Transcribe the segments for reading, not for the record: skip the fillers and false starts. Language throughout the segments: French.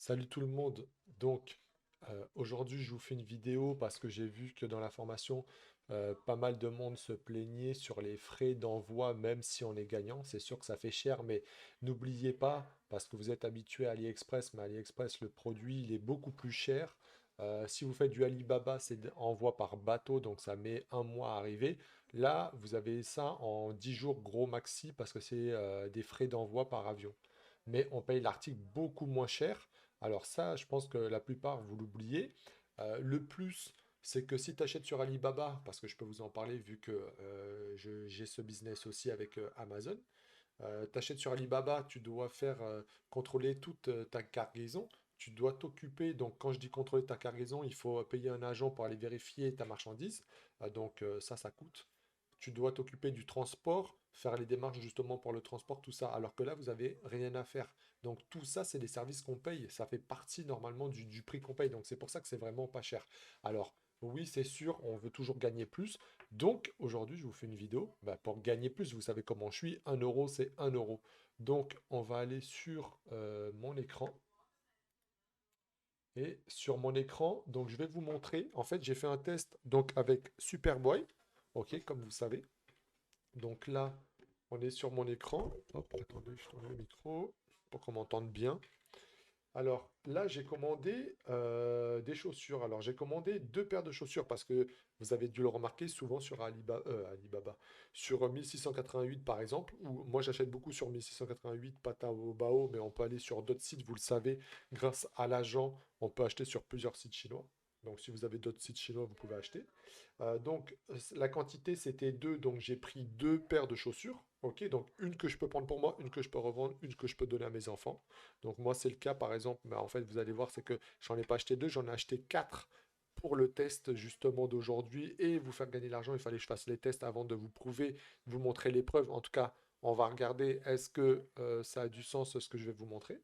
Salut tout le monde. Aujourd'hui, je vous fais une vidéo parce que j'ai vu que dans la formation, pas mal de monde se plaignait sur les frais d'envoi, même si on est gagnant. C'est sûr que ça fait cher, mais n'oubliez pas, parce que vous êtes habitué à AliExpress, mais AliExpress, le produit, il est beaucoup plus cher. Si vous faites du Alibaba, c'est envoi par bateau, donc ça met un mois à arriver. Là, vous avez ça en 10 jours gros maxi parce que c'est des frais d'envoi par avion. Mais on paye l'article beaucoup moins cher. Alors ça, je pense que la plupart, vous l'oubliez. Le plus, c'est que si tu achètes sur Alibaba, parce que je peux vous en parler vu que j'ai ce business aussi avec Amazon, tu achètes sur Alibaba, tu dois faire contrôler toute ta cargaison. Tu dois t'occuper, donc quand je dis contrôler ta cargaison, il faut payer un agent pour aller vérifier ta marchandise. Ça coûte. Tu dois t'occuper du transport, faire les démarches justement pour le transport, tout ça. Alors que là, vous avez rien à faire. Donc tout ça, c'est des services qu'on paye. Ça fait partie normalement du prix qu'on paye. Donc c'est pour ça que c'est vraiment pas cher. Alors oui, c'est sûr, on veut toujours gagner plus. Donc aujourd'hui, je vous fais une vidéo pour gagner plus. Vous savez comment je suis. 1 euro, c'est 1 euro. Donc on va aller sur mon écran. Et sur mon écran, donc je vais vous montrer. En fait, j'ai fait un test donc avec Superboy. Ok, comme vous savez. Donc là, on est sur mon écran. Hop, attendez, je tourne le micro pour qu'on m'entende bien. Alors là, j'ai commandé des chaussures. Alors j'ai commandé deux paires de chaussures parce que vous avez dû le remarquer souvent sur Alibaba, sur 1688 par exemple, ou moi j'achète beaucoup sur 1688 Taobao, mais on peut aller sur d'autres sites, vous le savez, grâce à l'agent, on peut acheter sur plusieurs sites chinois. Donc si vous avez d'autres sites chinois, vous pouvez acheter. La quantité c'était deux, donc j'ai pris deux paires de chaussures. Ok, donc une que je peux prendre pour moi, une que je peux revendre, une que je peux donner à mes enfants. Donc moi c'est le cas par exemple, mais en fait vous allez voir c'est que j'en ai pas acheté deux, j'en ai acheté quatre pour le test justement d'aujourd'hui et vous faire gagner l'argent. Il fallait que je fasse les tests avant de vous prouver, vous montrer les preuves. En tout cas, on va regarder est-ce que ça a du sens ce que je vais vous montrer.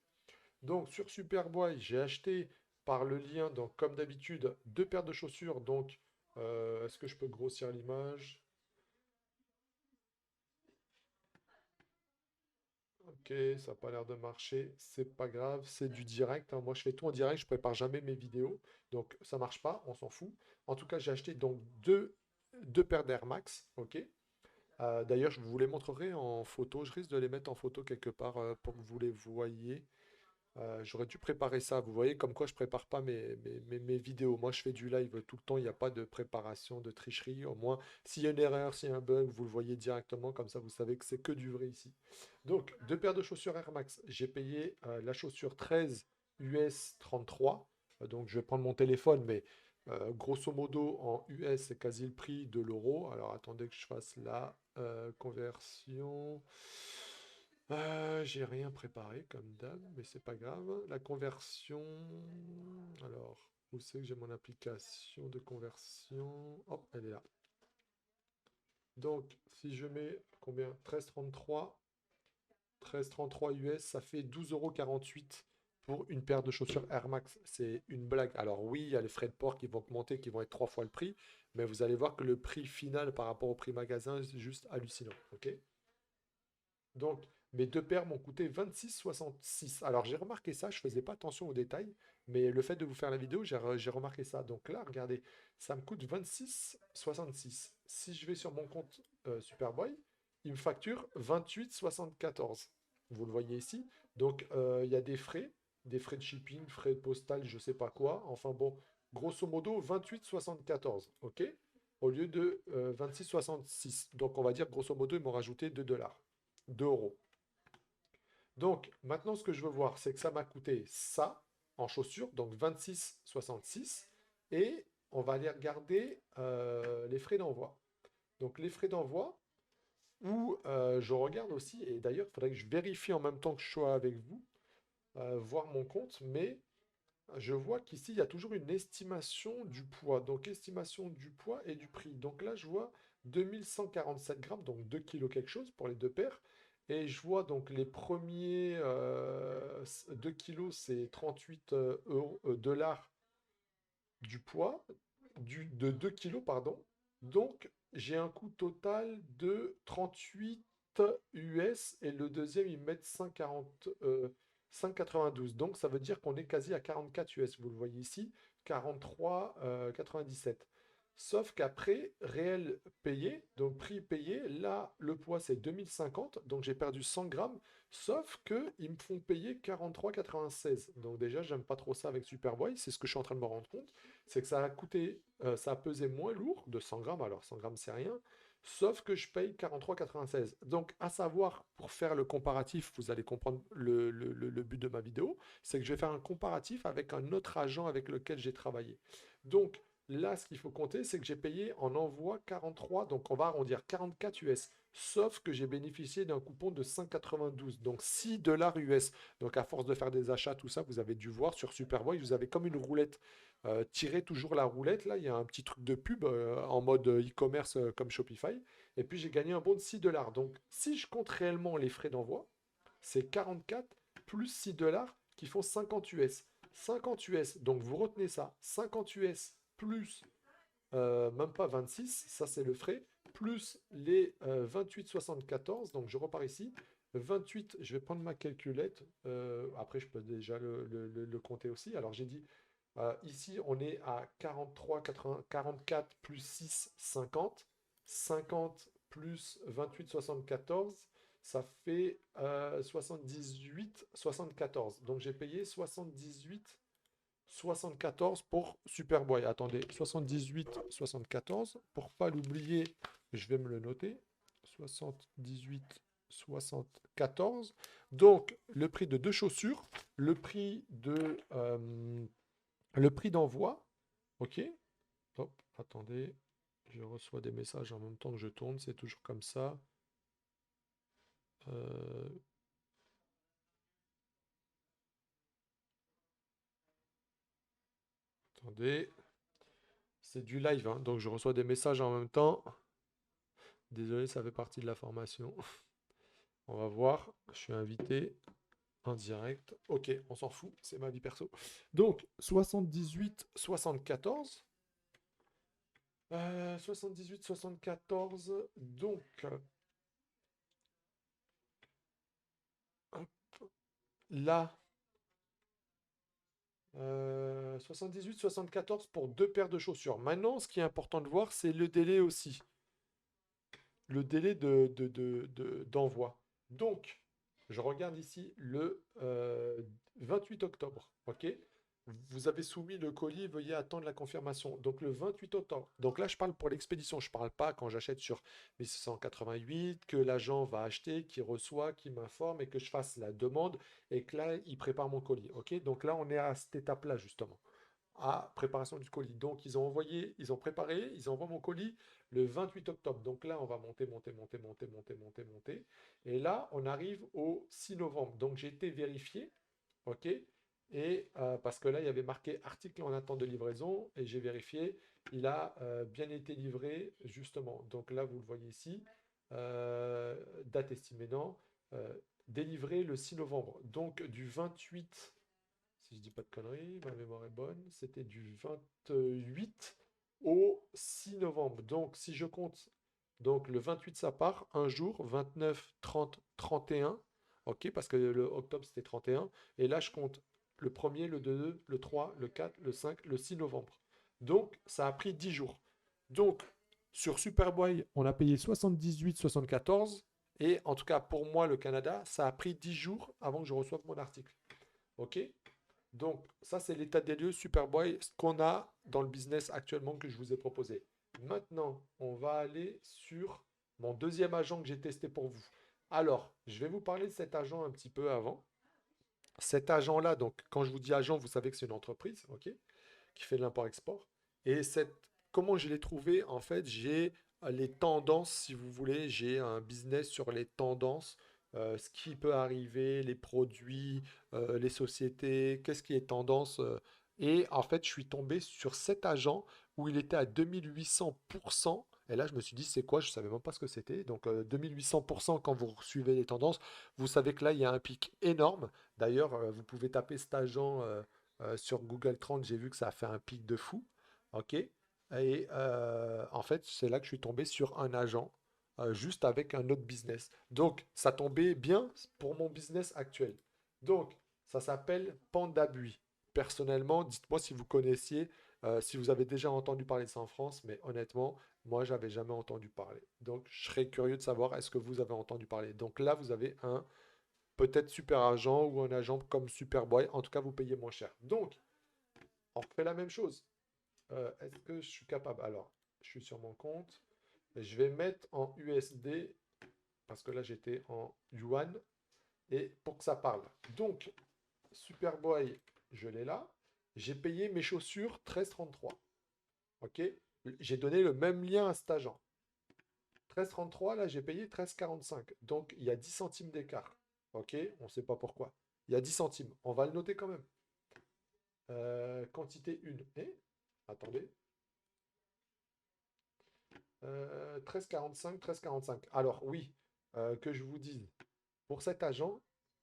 Donc sur Superboy, j'ai acheté par le lien, donc comme d'habitude, deux paires de chaussures. Donc est-ce que je peux grossir l'image? Ok, ça n'a pas l'air de marcher, c'est pas grave, c'est du direct, hein. Moi je fais tout en direct, je prépare jamais mes vidéos, donc ça marche pas, on s'en fout. En tout cas, j'ai acheté donc deux paires d'Air Max, ok. D'ailleurs, je vous les montrerai en photo, je risque de les mettre en photo quelque part pour que vous les voyez. J'aurais dû préparer ça. Vous voyez comme quoi je prépare pas mes vidéos. Moi, je fais du live tout le temps. Il n'y a pas de préparation, de tricherie. Au moins, s'il y a une erreur, s'il y a un bug, vous le voyez directement. Comme ça, vous savez que c'est que du vrai ici. Donc, deux paires de chaussures Air Max. J'ai payé la chaussure 13 US 33. Donc, je vais prendre mon téléphone, mais grosso modo, en US, c'est quasi le prix de l'euro. Alors, attendez que je fasse la conversion. J'ai rien préparé comme d'hab, mais c'est pas grave. La conversion. Alors, où c'est que j'ai mon application de conversion? Hop, elle est là. Donc, si je mets combien? 13,33 US, ça fait 12,48 € pour une paire de chaussures Air Max. C'est une blague. Alors oui, il y a les frais de port qui vont augmenter, qui vont être trois fois le prix, mais vous allez voir que le prix final par rapport au prix magasin, c'est juste hallucinant. Ok? Donc, mes deux paires m'ont coûté 26,66. Alors, j'ai remarqué ça, je faisais pas attention aux détails, mais le fait de vous faire la vidéo, j'ai remarqué ça. Donc là, regardez, ça me coûte 26,66. Si je vais sur mon compte Superboy, il me facture 28,74. Vous le voyez ici. Donc, il y a des frais de shipping, frais postal, je sais pas quoi. Enfin bon, grosso modo, 28,74. OK? Au lieu de 26,66. Donc, on va dire, grosso modo, ils m'ont rajouté 2 $. 2 €. Donc, maintenant, ce que je veux voir, c'est que ça m'a coûté ça en chaussures, donc 26,66. Et on va aller regarder les frais d'envoi. Donc, les frais d'envoi, où je regarde aussi, et d'ailleurs, il faudrait que je vérifie en même temps que je sois avec vous, voir mon compte, mais je vois qu'ici, il y a toujours une estimation du poids. Donc, estimation du poids et du prix. Donc là, je vois 2147 grammes, donc 2 kilos quelque chose pour les deux paires. Et je vois donc les premiers 2 kilos, c'est 38 dollars du poids, de 2 kilos, pardon. Donc, j'ai un coût total de 38 US et le deuxième, ils mettent 140. 5,92. Donc, ça veut dire qu'on est quasi à 44 US. Vous le voyez ici, 43,97. Sauf qu'après, réel payé, donc prix payé, là, le poids, c'est 2050. Donc, j'ai perdu 100 grammes. Sauf qu'ils me font payer 43,96. Donc, déjà, j'aime pas trop ça avec Superboy. C'est ce que je suis en train de me rendre compte. C'est que ça a coûté, ça a pesé moins lourd de 100 grammes. Alors, 100 grammes, c'est rien. Sauf que je paye 43,96. Donc, à savoir, pour faire le comparatif, vous allez comprendre le but de ma vidéo, c'est que je vais faire un comparatif avec un autre agent avec lequel j'ai travaillé. Donc, là, ce qu'il faut compter, c'est que j'ai payé en envoi 43, donc on va arrondir 44 US. Sauf que j'ai bénéficié d'un coupon de 5,92, donc 6 dollars US. Donc, à force de faire des achats, tout ça, vous avez dû voir sur Superboy, vous avez comme une roulette. Tirez toujours la roulette, là, il y a un petit truc de pub en mode e-commerce comme Shopify. Et puis j'ai gagné un bon de 6 dollars. Donc si je compte réellement les frais d'envoi, c'est 44 plus 6 dollars qui font 50 US. 50 US, donc vous retenez ça, 50 US plus même pas 26, ça c'est le frais, plus les 28,74, donc je repars ici. 28, je vais prendre ma calculette, après je peux déjà le compter aussi. Alors j'ai dit ici, on est à 43, 80, 44 plus 6, 50. 50 plus 28, 74, ça fait 78, 74. Donc j'ai payé 78, 74 pour Superboy. Attendez, 78, 74. Pour pas l'oublier, je vais me le noter. 78, 74. Donc le prix de deux chaussures, le prix d'envoi, ok. Hop, attendez, je reçois des messages en même temps que je tourne, c'est toujours comme ça. Euh, attendez, c'est du live, hein, donc je reçois des messages en même temps. Désolé, ça fait partie de la formation. On va voir, je suis invité en direct. Ok, on s'en fout, c'est ma vie perso. Donc, 78, 74. 78, 74. Donc, hop, là, 78, 74 pour deux paires de chaussures. Maintenant, ce qui est important de voir, c'est le délai aussi. Le délai d'envoi. Donc, je regarde ici le 28 octobre. OK? Vous avez soumis le colis, veuillez attendre la confirmation. Donc, le 28 octobre. Donc là, je parle pour l'expédition. Je ne parle pas quand j'achète sur 1688, que l'agent va acheter, qui reçoit, qui m'informe et que je fasse la demande et que là, il prépare mon colis. OK? Donc là, on est à cette étape-là, justement à préparation du colis. Donc, ils ont envoyé, ils ont préparé, ils envoient mon colis le 28 octobre. Donc là, on va monter, monter, monter, monter, monter, monter, monter. Et là, on arrive au 6 novembre. Donc, j'ai été vérifié, OK? Et parce que là, il y avait marqué article en attente de livraison, et j'ai vérifié, il a bien été livré, justement. Donc là, vous le voyez ici, date estimée, non, euh, délivré le 6 novembre. Donc, du 28 si je dis pas de conneries, ma mémoire est bonne, c'était du 28 au 6 novembre. Donc si je compte, donc le 28 ça part, un jour, 29, 30, 31, ok, parce que le octobre c'était 31, et là je compte le premier, le 2, le 3, le 4, le 5, le 6 novembre. Donc ça a pris 10 jours. Donc sur Superboy, on a payé 78,74, et en tout cas pour moi le Canada, ça a pris 10 jours avant que je reçoive mon article. Ok? Donc, ça, c'est l'état des lieux Superboy, ce qu'on a dans le business actuellement que je vous ai proposé. Maintenant, on va aller sur mon deuxième agent que j'ai testé pour vous. Alors, je vais vous parler de cet agent un petit peu avant. Cet agent-là, donc, quand je vous dis agent, vous savez que c'est une entreprise, ok, qui fait de l'import-export. Et comment je l'ai trouvé? En fait, j'ai les tendances, si vous voulez, j'ai un business sur les tendances, ce qui peut arriver, les produits, les sociétés, qu'est-ce qui est tendance. Et en fait, je suis tombé sur cet agent où il était à 2800%. Et là, je me suis dit, c'est quoi? Je ne savais même pas ce que c'était. Donc, 2800% quand vous suivez les tendances, vous savez que là, il y a un pic énorme. D'ailleurs, vous pouvez taper cet agent sur Google Trends, j'ai vu que ça a fait un pic de fou. OK? Et en fait, c'est là que je suis tombé sur un agent juste avec un autre business. Donc, ça tombait bien pour mon business actuel. Donc, Ça s'appelle Panda Bui. Personnellement, dites-moi si vous connaissiez, si vous avez déjà entendu parler de ça en France, mais honnêtement, moi, j'avais jamais entendu parler. Donc, je serais curieux de savoir, est-ce que vous avez entendu parler? Donc là, vous avez un peut-être super agent ou un agent comme Superboy. En tout cas, vous payez moins cher. Donc, on refait la même chose. Est-ce que je suis capable? Alors, je suis sur mon compte. Je vais mettre en USD, parce que là, j'étais en yuan, et pour que ça parle. Donc, Superboy, je l'ai là. J'ai payé mes chaussures 13,33. OK? J'ai donné le même lien à cet agent. 13,33, là, j'ai payé 13,45. Donc, il y a 10 centimes d'écart. OK? On ne sait pas pourquoi. Il y a 10 centimes. On va le noter quand même. Quantité 1. Et attendez. 13,45, 13,45. Alors, oui, que je vous dise, pour cet agent,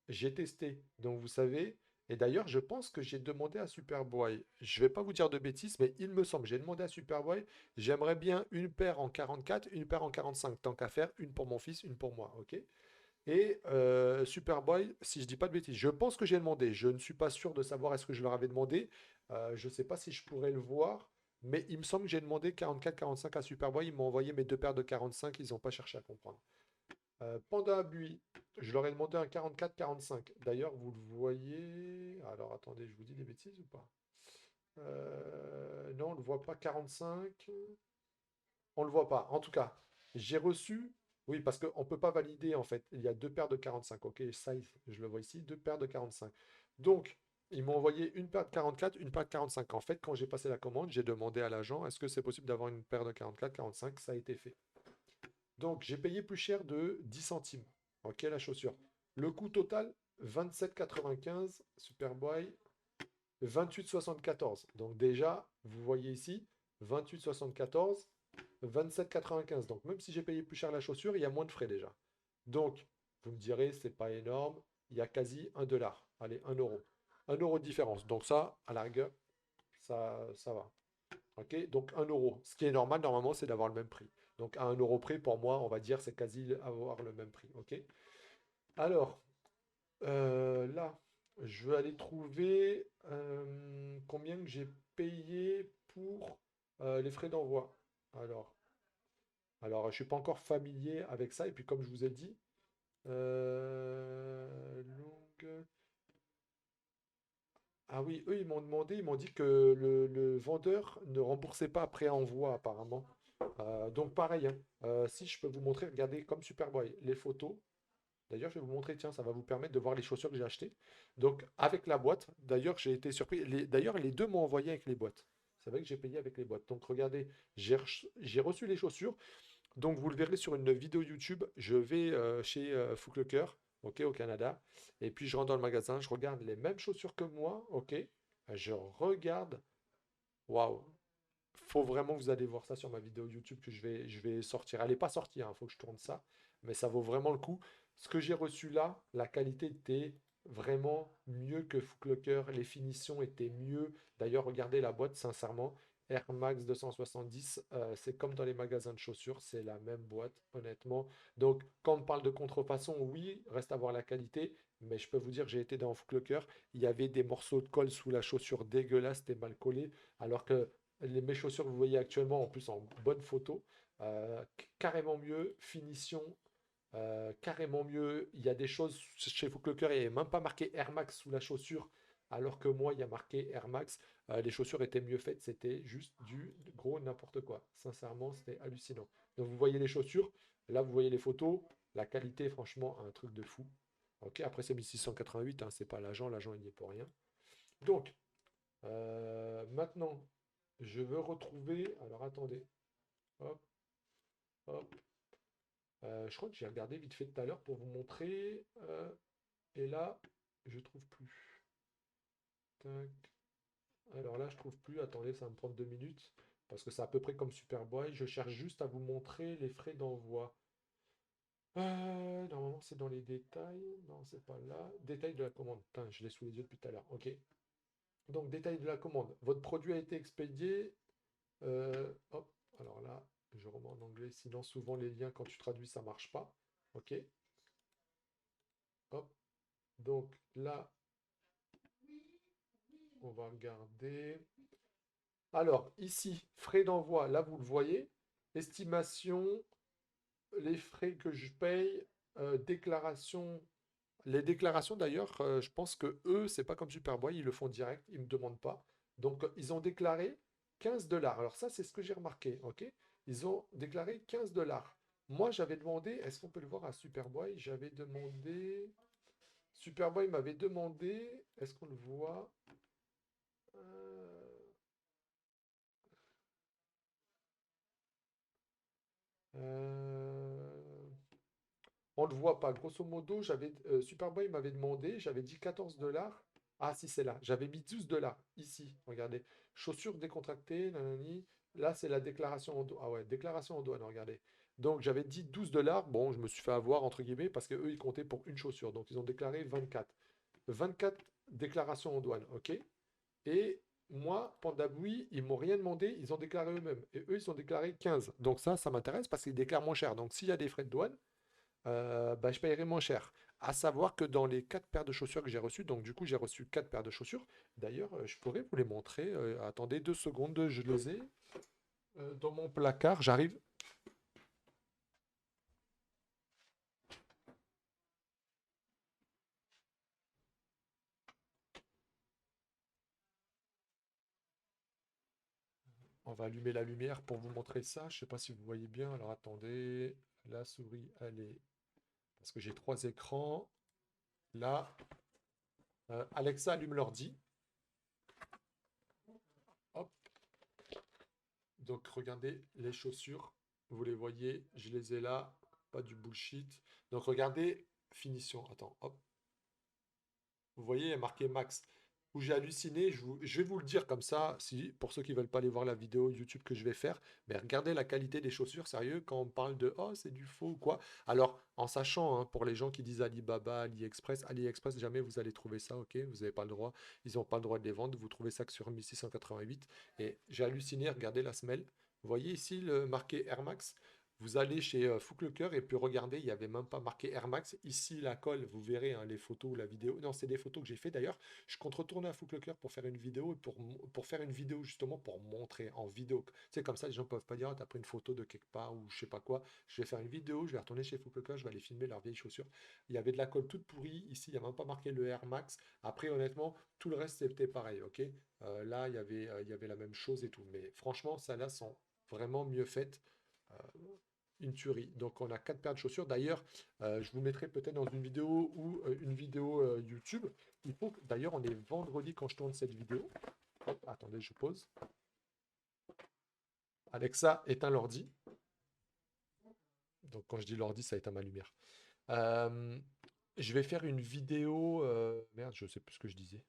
j'ai testé. Donc, vous savez, et d'ailleurs, je pense que j'ai demandé à Superboy. Je ne vais pas vous dire de bêtises, mais il me semble, j'ai demandé à Superboy, j'aimerais bien une paire en 44, une paire en 45. Tant qu'à faire, une pour mon fils, une pour moi. OK? Et Superboy, si je dis pas de bêtises, je pense que j'ai demandé. Je ne suis pas sûr de savoir est-ce que je leur avais demandé. Je ne sais pas si je pourrais le voir, mais il me semble que j'ai demandé 44-45 à Superboy. Ils m'ont envoyé mes deux paires de 45. Ils n'ont pas cherché à comprendre. Panda Bui, je leur ai demandé un 44-45. D'ailleurs, vous le voyez. Alors attendez, je vous dis des bêtises ou pas? Non, on ne le voit pas. 45. On ne le voit pas. En tout cas, j'ai reçu. Oui, parce qu'on ne peut pas valider en fait. Il y a deux paires de 45. Ok, ça, je le vois ici. Deux paires de 45. Donc, ils m'ont envoyé une paire de 44, une paire de 45. En fait, quand j'ai passé la commande, j'ai demandé à l'agent est-ce que c'est possible d'avoir une paire de 44, 45? Ça a été fait. Donc, j'ai payé plus cher de 10 centimes. Ok, la chaussure. Le coût total, 27,95. Superboy, 28,74. Donc, déjà, vous voyez ici, 28,74. 27,95. Donc, même si j'ai payé plus cher la chaussure, il y a moins de frais déjà. Donc, vous me direz, c'est pas énorme. Il y a quasi 1 dollar. Allez, 1 euro. 1 euro de différence. Donc, ça, à la rigueur, ça va. OK? Donc, 1 euro. Ce qui est normal, normalement, c'est d'avoir le même prix. Donc, à 1 euro près, pour moi, on va dire, c'est quasi avoir le même prix. OK? Alors, là, je vais aller trouver combien que j'ai payé pour les frais d'envoi. Alors, alors, je ne suis pas encore familier avec ça. Et puis, comme je vous ai dit, longue. Ah oui, eux, ils m'ont demandé, ils m'ont dit que le vendeur ne remboursait pas après envoi, apparemment. Donc, pareil, hein. Si je peux vous montrer, regardez comme Superboy, les photos. D'ailleurs, je vais vous montrer, tiens, ça va vous permettre de voir les chaussures que j'ai achetées. Donc, avec la boîte, d'ailleurs, j'ai été surpris. D'ailleurs, les deux m'ont envoyé avec les boîtes. C'est vrai que j'ai payé avec les boîtes. Donc, regardez, j'ai reçu les chaussures. Donc, vous le verrez sur une vidéo YouTube. Je vais chez Foot Locker, ok, au Canada. Et puis, je rentre dans le magasin, je regarde les mêmes chaussures que moi, ok. Je regarde. Waouh! Faut vraiment que vous allez voir ça sur ma vidéo YouTube que je vais sortir. Elle n'est pas sortie, il faut que je tourne ça. Mais ça vaut vraiment le coup. Ce que j'ai reçu là, la qualité était vraiment mieux que Foot Locker. Les finitions étaient mieux. D'ailleurs, regardez la boîte, sincèrement. Air Max 270, c'est comme dans les magasins de chaussures, c'est la même boîte, honnêtement. Donc, quand on parle de contrefaçon, oui, reste à voir la qualité, mais je peux vous dire, j'ai été dans Foot Locker, il y avait des morceaux de colle sous la chaussure dégueulasses, c'était mal collé, alors que mes chaussures que vous voyez actuellement, en plus en bonne photo, carrément mieux, finition, carrément mieux. Il y a des choses chez Foot Locker, il n'y avait même pas marqué Air Max sous la chaussure, alors que moi, il y a marqué Air Max. Les chaussures étaient mieux faites, c'était juste du gros n'importe quoi. Sincèrement, c'était hallucinant. Donc vous voyez les chaussures, là vous voyez les photos, la qualité, franchement, un truc de fou. Ok, après c'est 1688, hein, c'est pas l'agent il n'y est pour rien. Donc, maintenant, je veux retrouver. Alors attendez. Hop, hop. Je crois que j'ai regardé vite fait tout à l'heure pour vous montrer. Et là, je trouve plus. Tac. Alors là, je trouve plus. Attendez, ça va me prendre 2 minutes. Parce que c'est à peu près comme Superboy. Je cherche juste à vous montrer les frais d'envoi. Normalement, c'est dans les détails. Non, c'est pas là. Détail de la commande. Putain, je l'ai sous les yeux depuis tout à l'heure. Ok. Donc, détail de la commande. Votre produit a été expédié. Hop. Alors là, je remets en anglais. Sinon, souvent, les liens, quand tu traduis, ça marche pas. Ok. Hop. Donc là, on va regarder. Alors, ici, frais d'envoi, là, vous le voyez. Estimation, les frais que je paye, déclaration. Les déclarations, d'ailleurs, je pense que eux, c'est pas comme Superboy, ils le font direct, ils me demandent pas. Donc, ils ont déclaré 15 dollars. Alors ça, c'est ce que j'ai remarqué, ok? Ils ont déclaré 15 dollars. Moi, j'avais demandé, est-ce qu'on peut le voir à Superboy? J'avais demandé, Superboy m'avait demandé, est-ce qu'on le voit? Euh, euh, On ne le voit pas. Grosso modo, Superboy m'avait demandé, j'avais dit 14 dollars. Ah, si, c'est là. J'avais mis 12 dollars ici. Regardez. Chaussures décontractées. Nanani. Là, c'est la déclaration en douane. Ah ouais, déclaration en douane. Regardez. Donc, j'avais dit 12 dollars. Bon, je me suis fait avoir, entre guillemets, parce qu'eux, ils comptaient pour une chaussure. Donc, ils ont déclaré 24. 24 déclarations en douane. OK? Et moi, Pandaboui, ils m'ont rien demandé. Ils ont déclaré eux-mêmes. Et eux, ils ont déclaré 15. Donc, ça m'intéresse parce qu'ils déclarent moins cher. Donc, s'il y a des frais de douane, bah, je paierai moins cher. À savoir que dans les 4 paires de chaussures que j'ai reçues, donc du coup j'ai reçu 4 paires de chaussures. D'ailleurs, je pourrais vous les montrer. Attendez 2 secondes, je les ai dans mon placard. J'arrive. On va allumer la lumière pour vous montrer ça. Je sais pas si vous voyez bien. Alors attendez. La souris, elle est. Parce que j'ai 3 écrans. Là. Alexa, allume l'ordi. Hop. Donc regardez les chaussures. Vous les voyez. Je les ai là. Pas du bullshit. Donc regardez. Finition. Attends. Hop. Vous voyez, il y a marqué max. Où j'ai halluciné, je vais vous le dire comme ça, si, pour ceux qui ne veulent pas aller voir la vidéo YouTube que je vais faire, mais regardez la qualité des chaussures, sérieux, quand on parle de oh, c'est du faux ou quoi. Alors, en sachant, hein, pour les gens qui disent Alibaba, AliExpress, AliExpress, jamais vous allez trouver ça, ok? Vous n'avez pas le droit, ils n'ont pas le droit de les vendre, vous trouvez ça que sur 1688. Et j'ai halluciné, regardez la semelle. Vous voyez ici le marqué Air Max. Vous allez chez Footlocker et puis regardez, il n'y avait même pas marqué Air Max. Ici, la colle, vous verrez hein, les photos ou la vidéo. Non, c'est des photos que j'ai fait d'ailleurs. Je compte retourner à Footlocker pour faire une vidéo et pour faire une vidéo justement pour montrer en vidéo. C'est comme ça, les gens ne peuvent pas dire, ah, t'as pris une photo de quelque part ou je sais pas quoi. Je vais faire une vidéo, je vais retourner chez Footlocker, je vais aller filmer leurs vieilles chaussures. Il y avait de la colle toute pourrie. Ici, il n'y a même pas marqué le Air Max. Après, honnêtement, tout le reste, c'était pareil, ok? Là, il y avait la même chose et tout. Mais franchement, ça là sont vraiment mieux faites. Une tuerie. Donc on a 4 paires de chaussures. D'ailleurs, je vous mettrai peut-être dans une vidéo ou une vidéo YouTube. Il faut d'ailleurs, on est vendredi quand je tourne cette vidéo. Hop, attendez, je pose. Alexa, éteins l'ordi. Donc quand je dis l'ordi, ça éteint ma lumière. Euh, je vais faire une vidéo. Merde, je sais plus ce que je disais.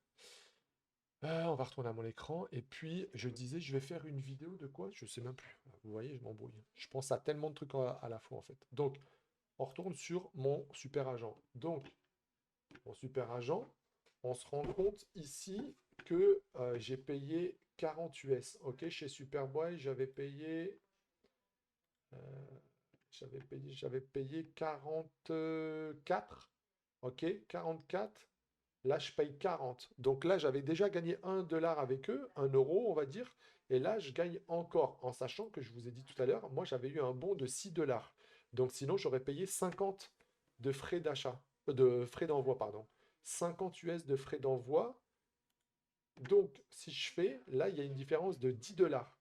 On va retourner à mon écran. Et puis, je disais, je vais faire une vidéo de quoi? Je sais même plus. Vous voyez, je m'embrouille. Je pense à tellement de trucs à la fois, en fait. Donc, on retourne sur mon super agent. Donc, mon super agent, on se rend compte ici que j'ai payé 40 US. Ok, chez Superboy, euh, j'avais payé 44. Ok, 44. Là, je paye 40. Donc là, j'avais déjà gagné 1 dollar avec eux, 1 euro, on va dire. Et là, je gagne encore, en sachant que je vous ai dit tout à l'heure, moi, j'avais eu un bon de 6 dollars. Donc sinon, j'aurais payé 50 de frais d'achat, de frais d'envoi, pardon. 50 US de frais d'envoi. Donc, si je fais, là, il y a une différence de 10 dollars.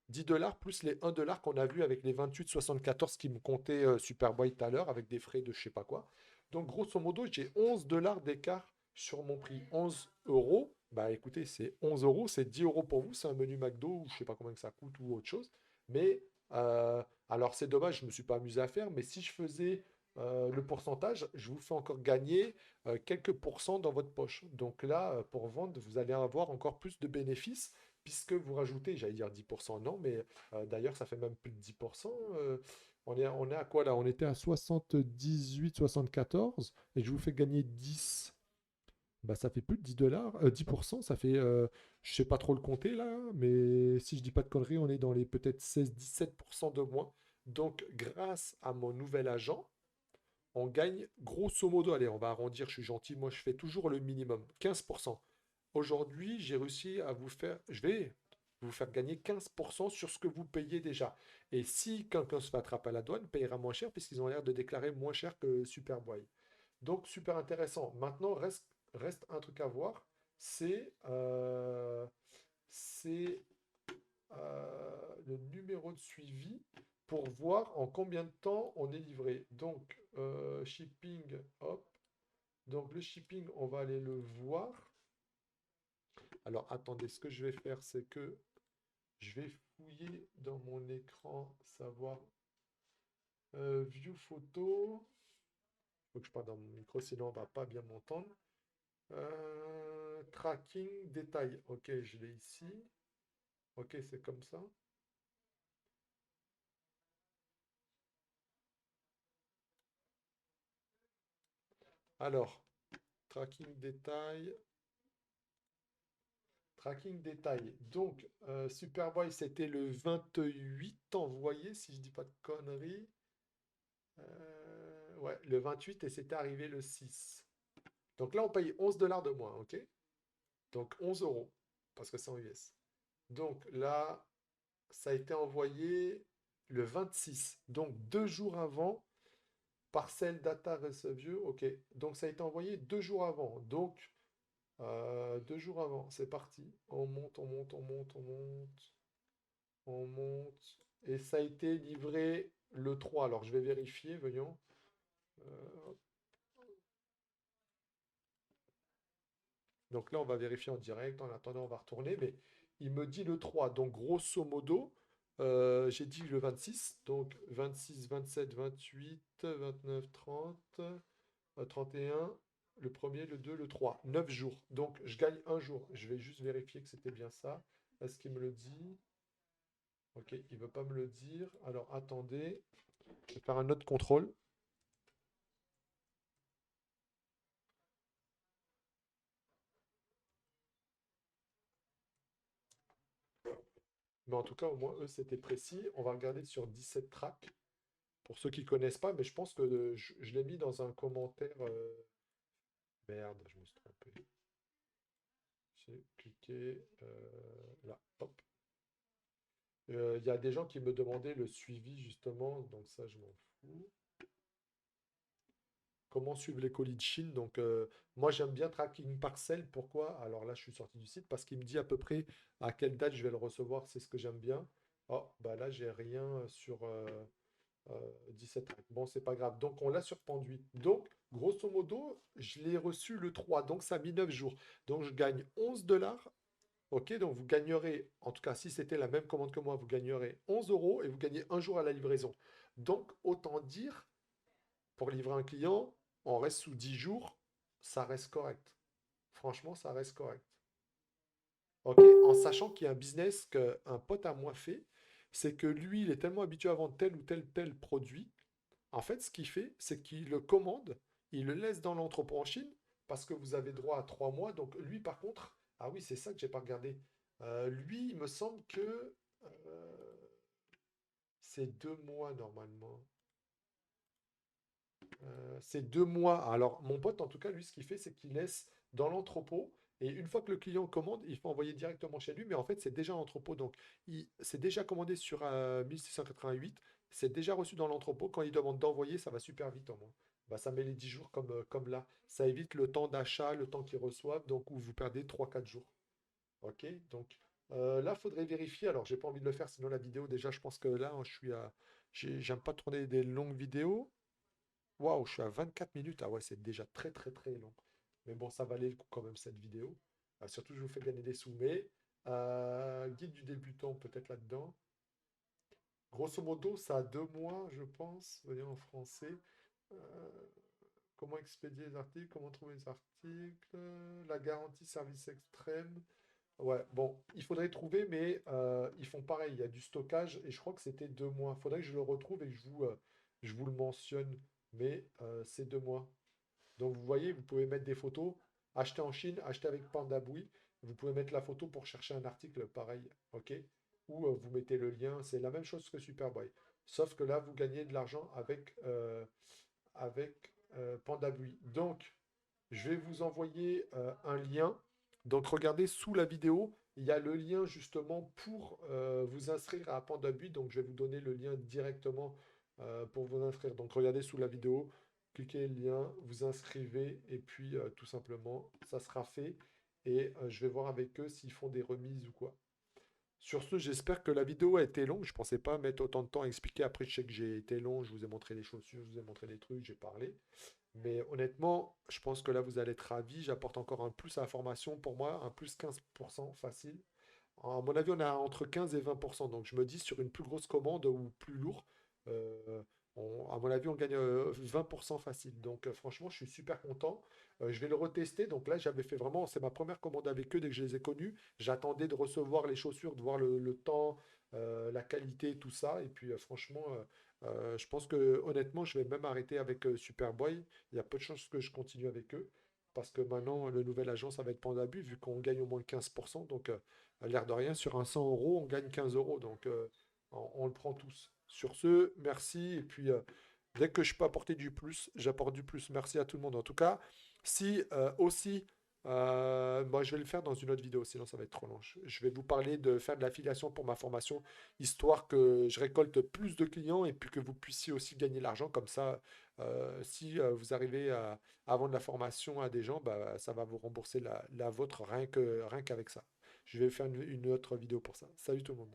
10 dollars plus les 1 dollar qu'on a vu avec les 28,74 qui me comptait Superboy tout à l'heure, avec des frais de je sais pas quoi. Donc, grosso modo, j'ai 11 dollars d'écart sur mon prix. 11 euros, bah écoutez, c'est 11 euros, c'est 10 euros pour vous, c'est un menu McDo ou je sais pas combien que ça coûte ou autre chose. Mais, alors c'est dommage, je me suis pas amusé à faire, mais si je faisais le pourcentage, je vous fais encore gagner quelques pourcents dans votre poche. Donc là, pour vendre, vous allez avoir encore plus de bénéfices puisque vous rajoutez, j'allais dire 10%, non, mais d'ailleurs, ça fait même plus de 10%. On est à quoi là? On était à 78, 74, et je vous fais gagner 10. Bah, ça fait plus de 10 dollars, 10%, ça fait, je sais pas trop le compter là, mais si je dis pas de conneries, on est dans les peut-être 16, 17% de moins. Donc, grâce à mon nouvel agent, on gagne grosso modo, allez, on va arrondir, je suis gentil, moi je fais toujours le minimum, 15%. aujourd'hui, j'ai réussi à vous faire, je vais vous faire gagner 15% sur ce que vous payez déjà. Et si quelqu'un se fait attraper à la douane, payera moins cher puisqu'ils ont l'air de déclarer moins cher que Superboy. Donc, super intéressant. Maintenant, reste un truc à voir, c'est c'est le numéro de suivi pour voir en combien de temps on est livré. Donc, shipping, hop. Donc, le shipping, on va aller le voir. Alors, attendez, ce que je vais faire, c'est que je vais fouiller dans mon écran, savoir view photo. Il faut que je parle dans mon micro, sinon on va pas bien m'entendre. Tracking, détail. Ok, je l'ai ici. Ok, c'est comme ça. Alors, tracking détail. Tracking détail. Donc, Superboy, c'était le 28 envoyé, si je dis pas de conneries. Ouais, le 28 et c'était arrivé le 6. Donc là, on paye 11 dollars de moins, ok? Donc 11 euros, parce que c'est en US. Donc là, ça a été envoyé le 26. Donc 2 jours avant, parcelle data receive, ok. Donc ça a été envoyé 2 jours avant. Donc 2 jours avant, c'est parti. On monte, on monte, on monte, on monte, on monte. Et ça a été livré le 3. Alors je vais vérifier, voyons. Euh, donc là, on va vérifier en direct. En attendant, on va retourner. Mais il me dit le 3. Donc grosso modo, j'ai dit le 26. Donc 26, 27, 28, 29, 30, 31. Le premier, le 2, le 3. 9 jours. Donc je gagne un jour. Je vais juste vérifier que c'était bien ça. Est-ce qu'il me le dit? Ok, il ne veut pas me le dire. Alors attendez, je vais faire un autre contrôle. Mais en tout cas, au moins, eux, c'était précis. On va regarder sur 17 tracks. Pour ceux qui ne connaissent pas, mais je pense que je l'ai mis dans un commentaire. Merde, je me suis trompé. J'ai cliqué là. Hop. Il y a des gens qui me demandaient le suivi, justement. Donc ça, je m'en fous. Comment suivre les colis de Chine. Donc, moi, j'aime bien tracking parcelle. Pourquoi? Alors là, je suis sorti du site parce qu'il me dit à peu près à quelle date je vais le recevoir. C'est ce que j'aime bien. Oh, bah là, j'ai rien sur 17 tracks. Bon, c'est pas grave. Donc, on l'a sur Panduit. Donc, grosso modo, je l'ai reçu le 3. Donc, ça a mis 9 jours. Donc, je gagne 11 dollars. Ok, donc vous gagnerez, en tout cas, si c'était la même commande que moi, vous gagnerez 11 euros et vous gagnez un jour à la livraison. Donc, autant dire pour livrer un client, on reste sous 10 jours, ça reste correct. Franchement, ça reste correct. Ok, en sachant qu'il y a un business qu'un pote à moi fait, c'est que lui, il est tellement habitué à vendre tel ou tel produit. En fait, ce qu'il fait, c'est qu'il le commande, il le laisse dans l'entrepôt en Chine, parce que vous avez droit à 3 mois. Donc lui, par contre, ah oui, c'est ça que j'ai pas regardé. Lui, il me semble que c'est 2 mois normalement. C'est 2 mois. Alors, mon pote, en tout cas, lui, ce qu'il fait, c'est qu'il laisse dans l'entrepôt. Et une fois que le client commande, il faut envoyer directement chez lui. Mais en fait, c'est déjà en entrepôt. Donc, c'est déjà commandé sur 1688. C'est déjà reçu dans l'entrepôt. Quand il demande d'envoyer, ça va super vite en moins. Bah, ça met les 10 jours comme là. Ça évite le temps d'achat, le temps qu'ils reçoivent. Donc, où vous perdez 3 4 jours. Ok? Donc, là, il faudrait vérifier. Alors, j'ai pas envie de le faire, sinon la vidéo, déjà, je pense que là, je suis à. J'aime pas tourner des longues vidéos. Waouh, je suis à 24 minutes. Ah ouais, c'est déjà très très très long. Mais bon, ça valait le coup quand même cette vidéo. Surtout, je vous fais gagner des sous. Mais guide du débutant, peut-être là-dedans. Grosso modo, ça a 2 mois, je pense. Voyons en français. Euh, comment expédier les articles, comment trouver les articles, la garantie service extrême. Ouais, bon, il faudrait trouver, mais ils font pareil. Il y a du stockage et je crois que c'était 2 mois. Il faudrait que je le retrouve et que je vous le mentionne. Mais c'est 2 mois. Donc vous voyez, vous pouvez mettre des photos. Acheter en Chine, acheter avec Pandaboui. Vous pouvez mettre la photo pour chercher un article pareil. OK? Ou vous mettez le lien. C'est la même chose que Superboy. Sauf que là, vous gagnez de l'argent avec Pandaboui. Donc, je vais vous envoyer un lien. Donc regardez sous la vidéo, il y a le lien justement pour vous inscrire à Panda Buy. Donc je vais vous donner le lien directement pour vous inscrire. Donc regardez sous la vidéo, cliquez le lien, vous inscrivez et puis tout simplement ça sera fait. Et je vais voir avec eux s'ils font des remises ou quoi. Sur ce, j'espère que la vidéo a été longue. Je pensais pas mettre autant de temps à expliquer. Après, je sais que j'ai été long. Je vous ai montré les chaussures, je vous ai montré des trucs, j'ai parlé. Mais honnêtement, je pense que là, vous allez être ravis. J'apporte encore un plus à la formation. Pour moi, un plus 15% facile. À mon avis, on a entre 15 et 20%. Donc, je me dis, sur une plus grosse commande ou plus lourd, euh, à mon avis, on gagne 20% facile. Donc, franchement, je suis super content. Je vais le retester. Donc là, j'avais fait vraiment, c'est ma première commande avec eux dès que je les ai connus. J'attendais de recevoir les chaussures, de voir le temps, la qualité, tout ça. Et puis, franchement, je pense que honnêtement, je vais même arrêter avec Superboy. Il y a peu de chances que je continue avec eux. Parce que maintenant, le nouvel agent, ça va être Pandabus, vu qu'on gagne au moins 15%. Donc, l'air de rien, sur un 100 euros, on gagne 15 euros. Donc, on le prend tous. Sur ce, merci. Et puis, dès que je peux apporter du plus, j'apporte du plus. Merci à tout le monde. En tout cas, si aussi, moi, je vais le faire dans une autre vidéo, sinon ça va être trop long. Je vais vous parler de faire de l'affiliation pour ma formation, histoire que je récolte plus de clients et puis que vous puissiez aussi gagner l'argent. Comme ça, si vous arrivez à vendre la formation à des gens, bah, ça va vous rembourser la vôtre rien qu'avec ça. Je vais faire une autre vidéo pour ça. Salut tout le monde.